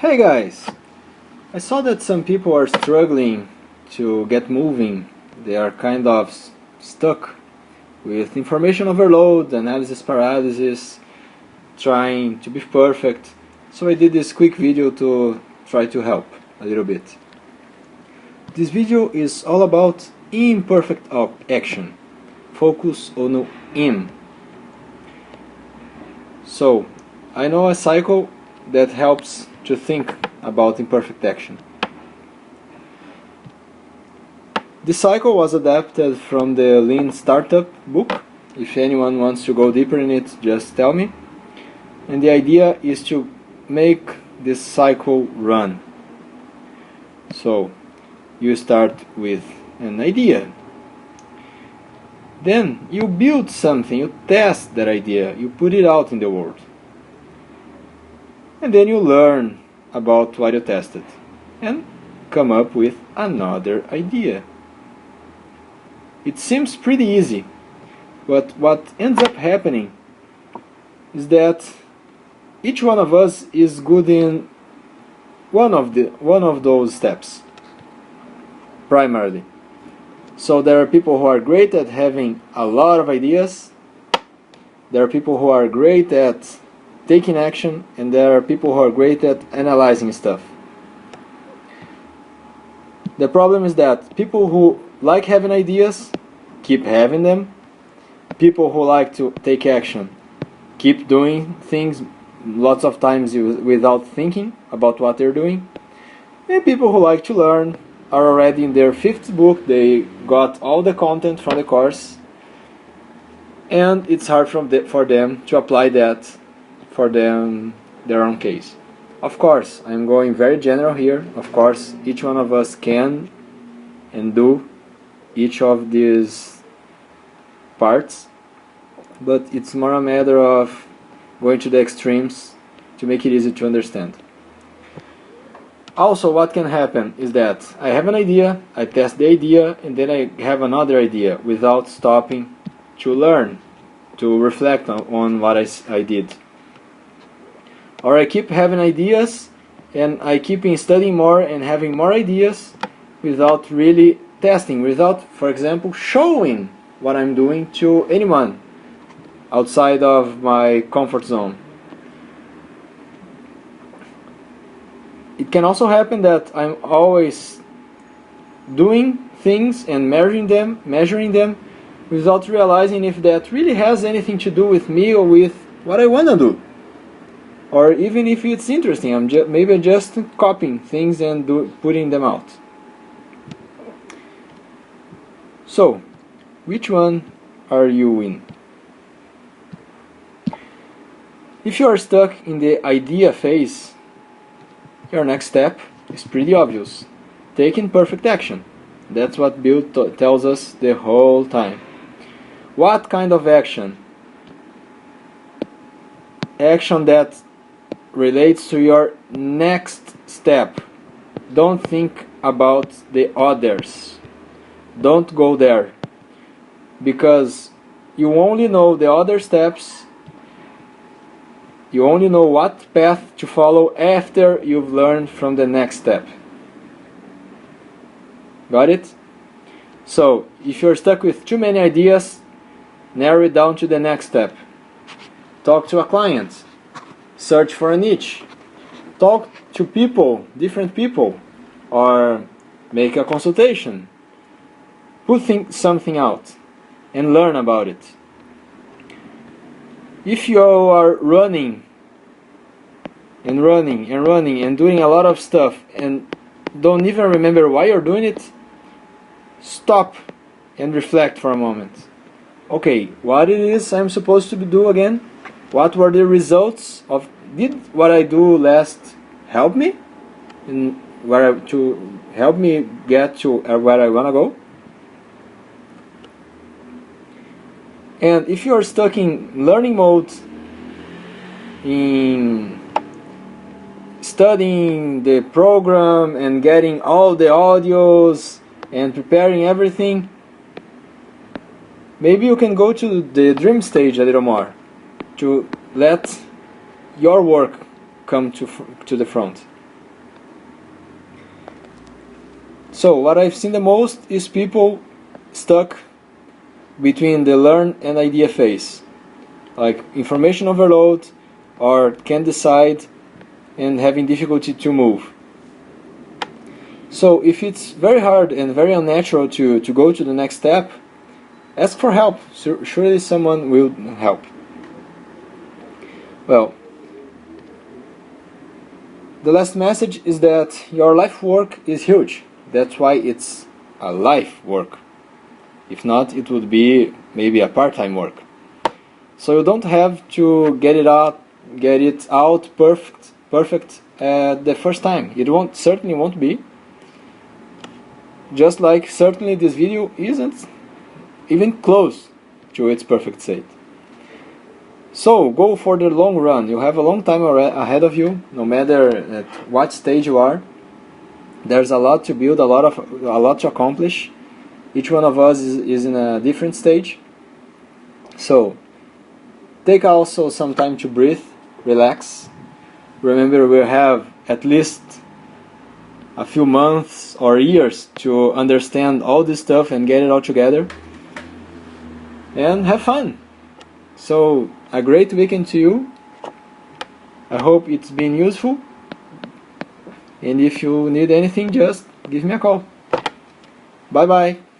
Hey guys! I saw that some people are struggling to get moving. They are kind of stuck with information overload, analysis paralysis, trying to be perfect. So I did this quick video to try to help a little bit. This video is all about imperfect action. Focus on im. So, I know a cycle that helps to think about imperfect action. This cycle was adapted from the Lean Startup book. If anyone wants to go deeper in it, just tell me. And the idea is to make this cycle run. So, you start with an idea. Then you build something, you test that idea, you put it out in the world. And then you learn about what you tested and come up with another idea. It seems pretty easy, but what ends up happening is that each one of us is good in one of those steps, primarily. So there are people who are great at having a lot of ideas, there are people who are great at taking action, and there are people who are great at analyzing stuff. The problem is that people who like having ideas keep having them, people who like to take action keep doing things lots of times without thinking about what they're doing, and people who like to learn are already in their 5th book, they got all the content from the course, and it's hard for them to apply that for their own case. Of course, I'm going very general here. Of course, each one of us can and do each of these parts, but it's more a matter of going to the extremes to make it easy to understand. Also, what can happen is that I have an idea, I test the idea, and then I have another idea without stopping to learn, to reflect on what I did. Or I keep having ideas and I keep studying more and having more ideas without really testing, without, for example, showing what I'm doing to anyone outside of my comfort zone. It can also happen that I'm always doing things and measuring them without realizing if that really has anything to do with me or with what I want to do. Or even if it's interesting, I'm maybe just copying things and putting them out. So, which one are you in? If you are stuck in the idea phase, your next step is pretty obvious. Take imperfect action. That's what Bill tells us the whole time. What kind of action? Action that relates to your next step. Don't think about the others. Don't go there, because you only know the other steps, you only know what path to follow after you've learned from the next step. Got it? So, if you're stuck with too many ideas, narrow it down to the next step. Talk to a client. Search for a niche. Talk to people, different people, or make a consultation. Put something out and learn about it. If you are running and doing a lot of stuff and don't even remember why you're doing it, stop and reflect for a moment. Okay, what it is I'm supposed to do again? What were the results of, did what I do last help me? To help me get to where I want to go? And if you are stuck in learning mode, in studying the program and getting all the audios and preparing everything, maybe you can go to the dream stage a little more, to let your work come to the front. So what I've seen the most is people stuck between the learn and idea phase, like information overload, or can't decide and having difficulty to move. So if it's very hard and very unnatural to go to the next step, ask for help. Surely someone will help. Well, the last message is that your life work is huge. That's why it's a life work. If not, it would be maybe a part-time work. So you don't have to get it out perfect at the first time. It certainly won't be. Just like certainly this video isn't even close to its perfect state. So go for the long run. You have a long time ahead of you, no matter at what stage you are. There's a lot to build, a lot to accomplish. Each one of us is in a different stage. So take also some time to breathe, relax. Remember, we have at least a few months or years to understand all this stuff and get it all together. And have fun. So, a great weekend to you. I hope it's been useful. And if you need anything, just give me a call. Bye bye.